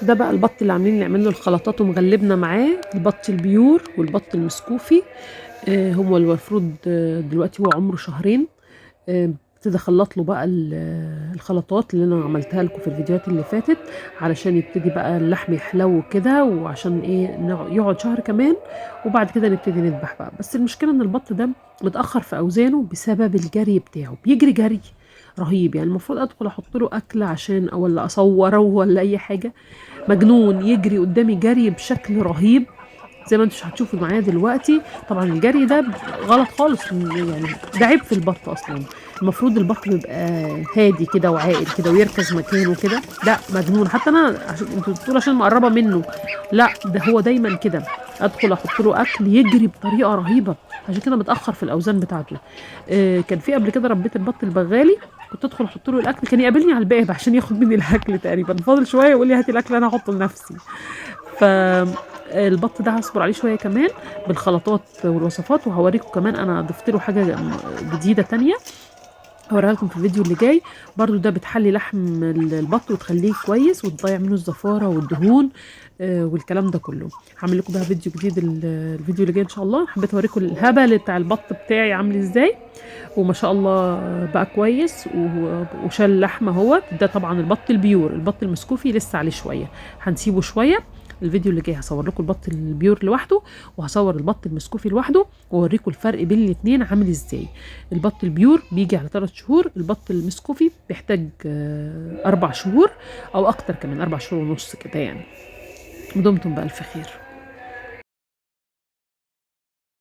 ده بقى البط اللي عاملين نعمل له الخلطات ومغلبنا معاه، البط البيور والبط المسكوفي. هو المفروض دلوقتي هو عمره شهرين. ابتدي اخلط له بقى الخلطات اللي انا عملتها لكم في الفيديوهات اللي فاتت، علشان يبتدي بقى اللحم يحلو كده، وعشان ايه يقعد شهر كمان، وبعد كده نبتدي نذبح بقى. بس المشكله ان البط ده متاخر في اوزانه بسبب الجري بتاعه، بيجري جري رهيب. يعني المفروض ادخل احط له اكل عشان ولا اصوره ولا اي حاجه. مجنون يجري قدامي جري بشكل رهيب، زي ما انتوا هتشوفوا معايا دلوقتي. طبعا الجري ده غلط خالص، يعني ده عيب في البط اصلا. المفروض البط بيبقى هادي كده وعاقل كده ويركز مكانه كده. لا مجنون، حتى انا عشان انتوا بتقولوا عشان مقربه منه، لا ده هو دايما كده. ادخل احط له اكل يجري بطريقه رهيبه، عشان كده متاخر في الاوزان بتاعته. كان في قبل كده ربيت البط البغالي، كنت ادخل احط له الاكل كان يقابلني على الباب عشان ياخد مني الاكل، تقريبا فاضل شويه يقول لي هاتي الاكل انا هحطه لنفسي. ف البط ده هصبر عليه شويه كمان بالخلطات والوصفات، وهوريكم كمان انا ضفت له حاجه جديده تانية هوريها لكم في الفيديو اللي جاي. برضو ده بتحلي لحم البط وتخليه كويس وتضيع منه الزفاره والدهون والكلام ده كله. هعمل لكم بقى فيديو جديد الفيديو اللي جاي ان شاء الله. حبيت اوريكم الهبل بتاع البط بتاعي عامل ازاي، وما شاء الله بقى كويس وشال لحمه اهو. ده طبعا البط البيور. البط المسكوفي لسه عليه شويه، هنسيبه شويه. الفيديو اللي جاي هصور لكم البط البيور لوحده، وهصور البط المسكوفي لوحده، واوريكم الفرق بين الاثنين عامل ازاي. البط البيور بيجي على 3 شهور، البط المسكوفي بيحتاج 4 شهور او اكتر كمان، 4 شهور ونص كده يعني. دمتم بألف خير.